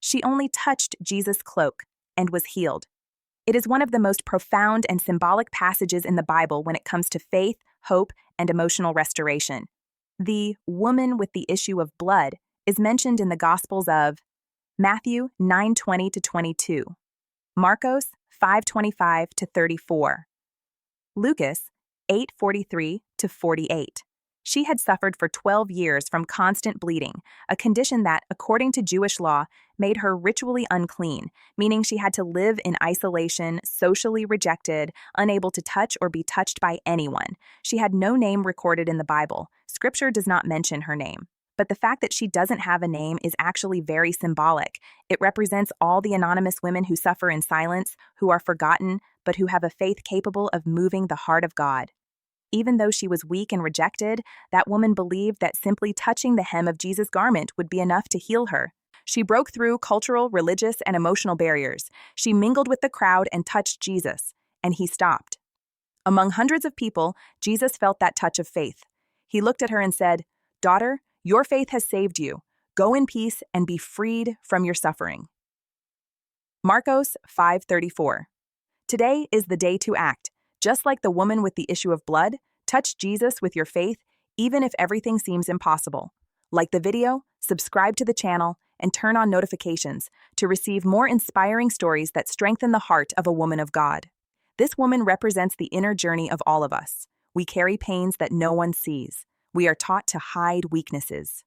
She only touched Jesus' cloak and was healed. It is one of the most profound and symbolic passages in the Bible when it comes to faith, hope, and emotional restoration. The woman with the issue of blood is mentioned in the Gospels of Matthew 9:20-22, Marcos 5:25-34, Lucas 8:43-48. She had suffered for 12 years from constant bleeding, a condition that, according to Jewish law, made her ritually unclean, meaning she had to live in isolation, socially rejected, unable to touch or be touched by anyone. She had no name recorded in the Bible. Scripture does not mention her name. But the fact that she doesn't have a name is actually very symbolic. It represents all the anonymous women who suffer in silence, who are forgotten, but who have a faith capable of moving the heart of God. Even though she was weak and rejected, that woman believed that simply touching the hem of Jesus' garment would be enough to heal her. She broke through cultural, religious, and emotional barriers. She mingled with the crowd and touched Jesus, and he stopped. Among hundreds of people, Jesus felt that touch of faith. He looked at her and said, "Daughter, your faith has saved you. Go in peace and be freed from your suffering." Marcos 5:34. Today is the day to act. Just like the woman with the issue of blood, touch Jesus with your faith, even if everything seems impossible. Like the video, subscribe to the channel, and turn on notifications to receive more inspiring stories that strengthen the heart of a woman of God. This woman represents the inner journey of all of us. We carry pains that no one sees. We are taught to hide weaknesses.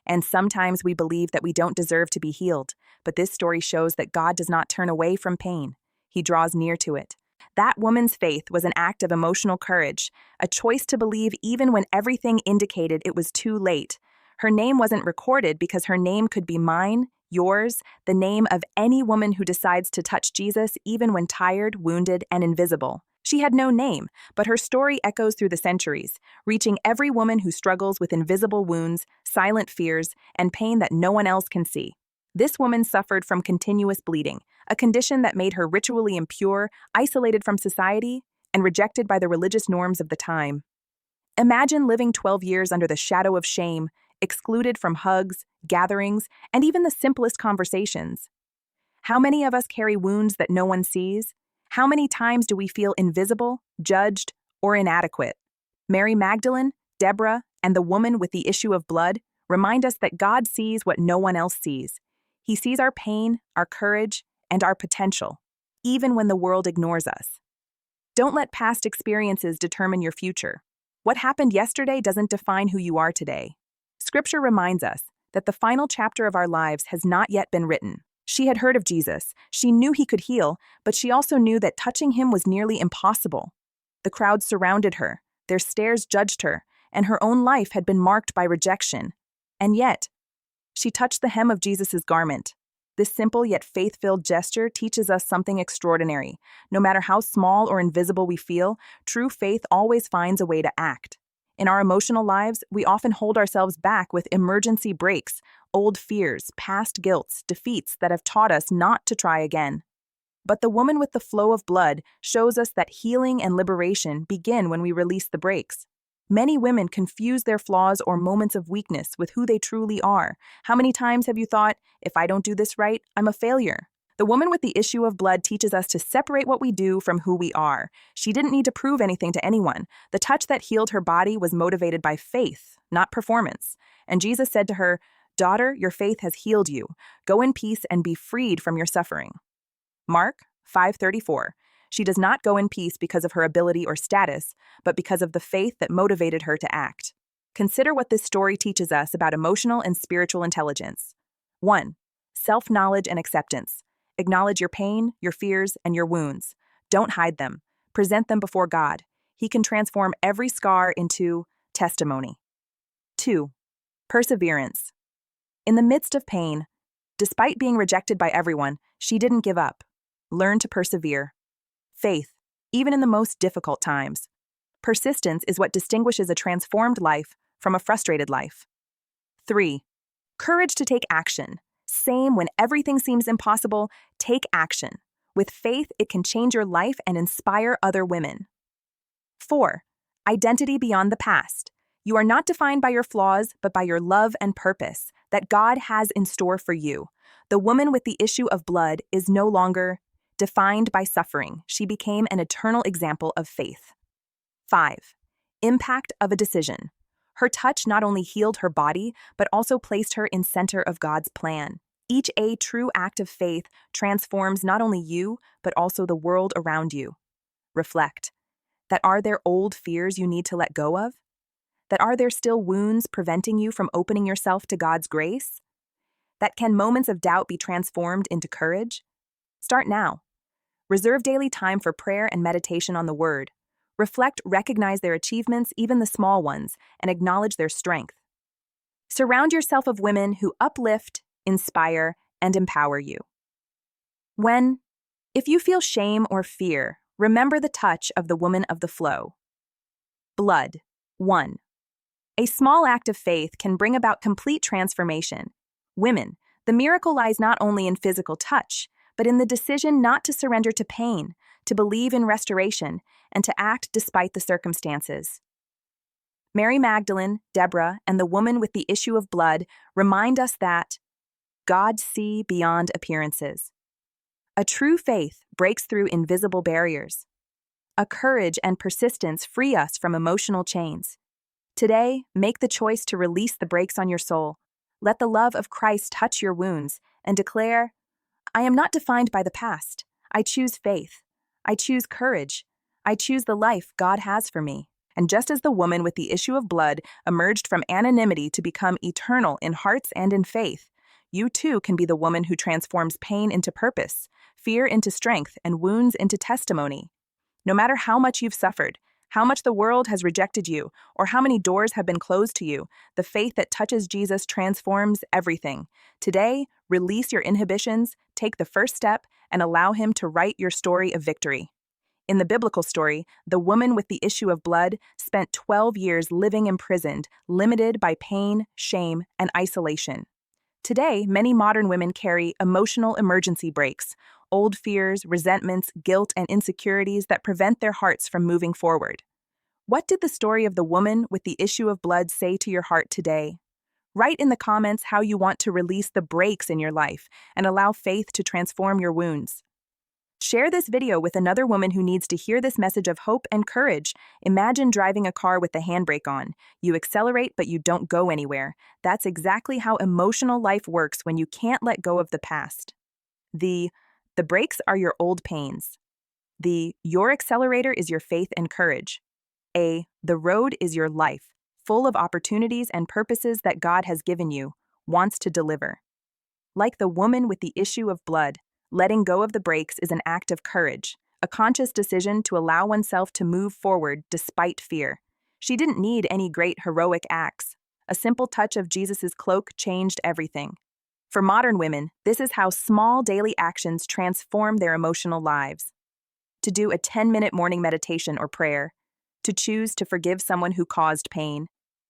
And sometimes we believe that we don't deserve to be healed, but this story shows that God does not turn away from pain. He draws near to it. That woman's faith was an act of emotional courage, a choice to believe even when everything indicated it was too late. Her name wasn't recorded because her name could be mine, yours, the name of any woman who decides to touch Jesus even when tired, wounded, and invisible. She had no name, but her story echoes through the centuries, reaching every woman who struggles with invisible wounds, silent fears, and pain that no one else can see. This woman suffered from continuous bleeding, a condition that made her ritually impure, isolated from society, and rejected by the religious norms of the time. Imagine living 12 years under the shadow of shame, excluded from hugs, gatherings, and even the simplest conversations. How many of us carry wounds that no one sees? How many times do we feel invisible, judged, or inadequate? Mary Magdalene, Deborah, and the woman with the issue of blood remind us that God sees what no one else sees. He sees our pain, our courage, and our potential, even when the world ignores us. Don't let past experiences determine your future. What happened yesterday doesn't define who you are today. Scripture reminds us that the final chapter of our lives has not yet been written. She had heard of Jesus. She knew he could heal, but she also knew that touching him was nearly impossible. The crowd surrounded her, their stares judged her, and her own life had been marked by rejection. And yet, she touched the hem of Jesus' garment. This simple yet faith-filled gesture teaches us something extraordinary. No matter how small or invisible we feel, true faith always finds a way to act. In our emotional lives, we often hold ourselves back with emergency breaks, old fears, past guilts, defeats that have taught us not to try again. But the woman with the flow of blood shows us that healing and liberation begin when we release the brakes. Many women confuse their flaws or moments of weakness with who they truly are. How many times have you thought, if I don't do this right, I'm a failure? The woman with the issue of blood teaches us to separate what we do from who we are. She didn't need to prove anything to anyone. The touch that healed her body was motivated by faith, not performance. And Jesus said to her, "Daughter, your faith has healed you. Go in peace and be freed from your suffering." Mark 5:34. She does not go in peace because of her ability or status, but because of the faith that motivated her to act. Consider what this story teaches us about emotional and spiritual intelligence. 1. Self-knowledge and acceptance. Acknowledge your pain, your fears, and your wounds. Don't hide them. Present them before God. He can transform every scar into testimony. 2. Perseverance. In the midst of pain, despite being rejected by everyone, she didn't give up. Learn to persevere. Faith, even in the most difficult times. Persistence is what distinguishes a transformed life from a frustrated life. 3. Courage to take action. Same when everything seems impossible, take action. With faith, it can change your life and inspire other women. 4. Identity beyond the past. You are not defined by your flaws, but by your love and purpose that God has in store for you. The woman with the issue of blood is no longer defined by suffering. She became an eternal example of faith. 5. Impact of a decision. Her touch not only healed her body, but also placed her in center of God's plan. Each true act of faith transforms not only you, but also the world around you. Reflect. That are there old fears you need to let go of? That are there still wounds preventing you from opening yourself to God's grace? That can moments of doubt be transformed into courage? Start now. Reserve daily time for prayer and meditation on the Word. Reflect, recognize their achievements, even the small ones, and acknowledge their strength. Surround yourself of women who uplift, inspire, and empower you. If you feel shame or fear, remember the touch of the woman of the flow. Blood. 1. A small act of faith can bring about complete transformation. Women, the miracle lies not only in physical touch, but in the decision not to surrender to pain, to believe in restoration, and to act despite the circumstances. Mary Magdalene, Deborah, and the woman with the issue of blood remind us that God sees beyond appearances. A true faith breaks through invisible barriers. A courage and persistence free us from emotional chains. Today, make the choice to release the brakes on your soul. Let the love of Christ touch your wounds and declare, I am not defined by the past. I choose faith. I choose courage. I choose the life God has for me. And just as the woman with the issue of blood emerged from anonymity to become eternal in hearts and in faith, you too can be the woman who transforms pain into purpose, fear into strength, and wounds into testimony. No matter how much you've suffered, how much the world has rejected you, or how many doors have been closed to you, the faith that touches Jesus transforms everything. Today, release your inhibitions, take the first step, and allow Him to write your story of victory. In the biblical story, the woman with the issue of blood spent 12 years living imprisoned, limited by pain, shame, and isolation. Today, many modern women carry emotional emergency brakes, old fears, resentments, guilt, and insecurities that prevent their hearts from moving forward. What did the story of the woman with the issue of blood say to your heart today? Write in the comments how you want to release the brakes in your life and allow faith to transform your wounds. Share this video with another woman who needs to hear this message of hope and courage. Imagine driving a car with the handbrake on. You accelerate, but you don't go anywhere. That's exactly how emotional life works when you can't let go of the past. The brakes are your old pains. Your accelerator is your faith and courage. The road is your life, full of opportunities and purposes that God has given you, wants to deliver. Like the woman with the issue of blood, letting go of the brakes is an act of courage, a conscious decision to allow oneself to move forward despite fear. She didn't need any great heroic acts. A simple touch of Jesus' cloak changed everything. For modern women, this is how small daily actions transform their emotional lives. To do a 10-minute morning meditation or prayer, to choose to forgive someone who caused pain,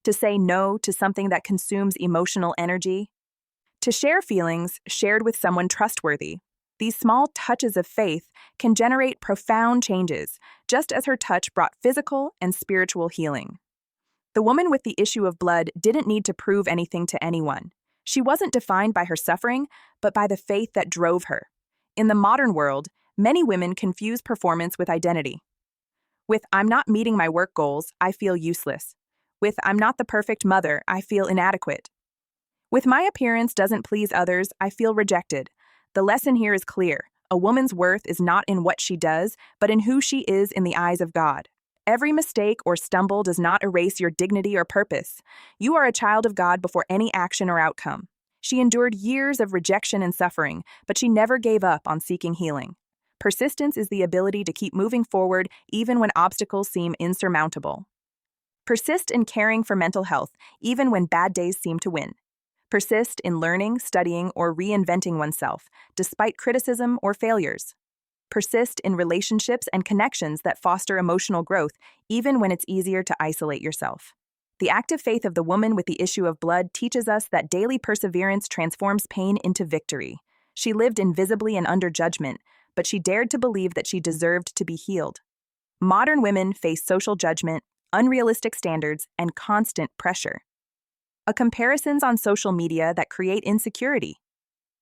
to say no to something that consumes emotional energy, to share feelings shared with someone trustworthy. These small touches of faith can generate profound changes, just as her touch brought physical and spiritual healing. The woman with the issue of blood didn't need to prove anything to anyone. She wasn't defined by her suffering, but by the faith that drove her. In the modern world, many women confuse performance with identity. With "I'm not meeting my work goals, I feel useless." With "I'm not the perfect mother, I feel inadequate." With "my appearance doesn't please others, I feel rejected." The lesson here is clear. A woman's worth is not in what she does, but in who she is in the eyes of God. Every mistake or stumble does not erase your dignity or purpose. You are a child of God before any action or outcome. She endured years of rejection and suffering, but she never gave up on seeking healing. Persistence is the ability to keep moving forward even when obstacles seem insurmountable. Persist in caring for mental health, even when bad days seem to win. Persist in learning, studying, or reinventing oneself, despite criticism or failures. Persist in relationships and connections that foster emotional growth, even when it's easier to isolate yourself. The active faith of the woman with the issue of blood teaches us that daily perseverance transforms pain into victory. She lived invisibly and under judgment, but she dared to believe that she deserved to be healed. Modern women face social judgment, unrealistic standards, and constant pressure. Comparisons on social media that create insecurity.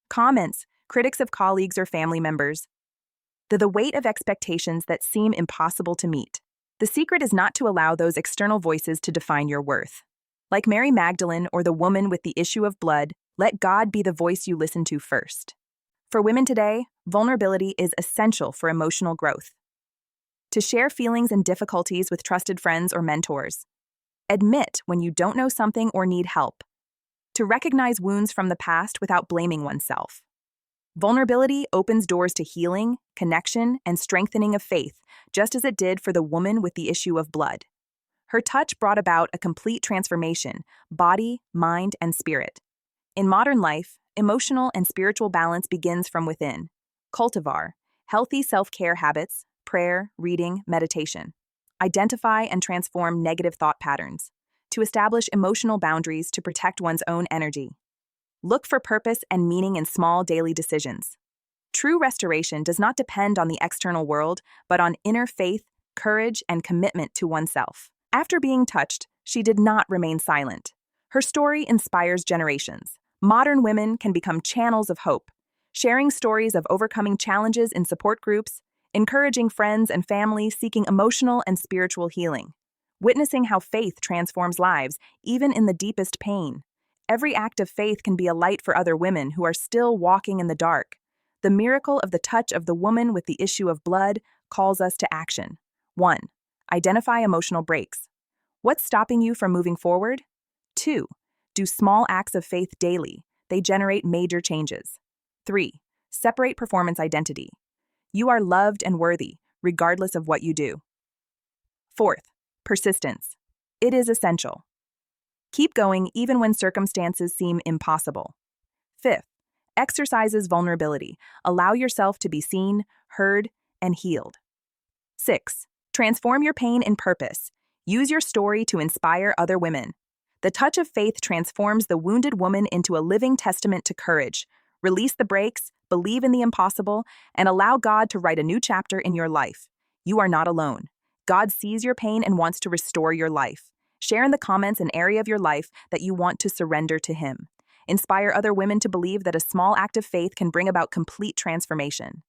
Comments, critics of colleagues or family members. The weight of expectations that seem impossible to meet. The secret is not to allow those external voices to define your worth. Like Mary Magdalene or the woman with the issue of blood, let God be the voice you listen to first. For women today, vulnerability is essential for emotional growth. To share feelings and difficulties with trusted friends or mentors. Admit when you don't know something or need help. To recognize wounds from the past without blaming oneself. Vulnerability opens doors to healing, connection, and strengthening of faith, just as it did for the woman with the issue of blood. Her touch brought about a complete transformation, body, mind, and spirit. In modern life, emotional and spiritual balance begins from within. Cultivar, healthy self-care habits, prayer, reading, meditation. Identify and transform negative thought patterns. To establish emotional boundaries to protect one's own energy. Look for purpose and meaning in small daily decisions. True restoration does not depend on the external world, but on inner faith, courage, and commitment to oneself. After being touched, she did not remain silent. Her story inspires generations. Modern women can become channels of hope, sharing stories of overcoming challenges in support groups, encouraging friends and family seeking emotional and spiritual healing, witnessing how faith transforms lives, even in the deepest pain. Every act of faith can be a light for other women who are still walking in the dark. The miracle of the touch of the woman with the issue of blood calls us to action. 1. Identify emotional breaks. What's stopping you from moving forward? 2. Do small acts of faith daily. They generate major changes. 3. Separate performance identity. You are loved and worthy, regardless of what you do. 4th, persistence. It is essential. Keep going even when circumstances seem impossible. 5th, exercises vulnerability. Allow yourself to be seen, heard, and healed. 6. Transform your pain in purpose. Use your story to inspire other women. The touch of faith transforms the wounded woman into a living testament to courage. Release the brakes, believe in the impossible, and allow God to write a new chapter in your life. You are not alone. God sees your pain and wants to restore your life. Share in the comments an area of your life that you want to surrender to Him. Inspire other women to believe that a small act of faith can bring about complete transformation.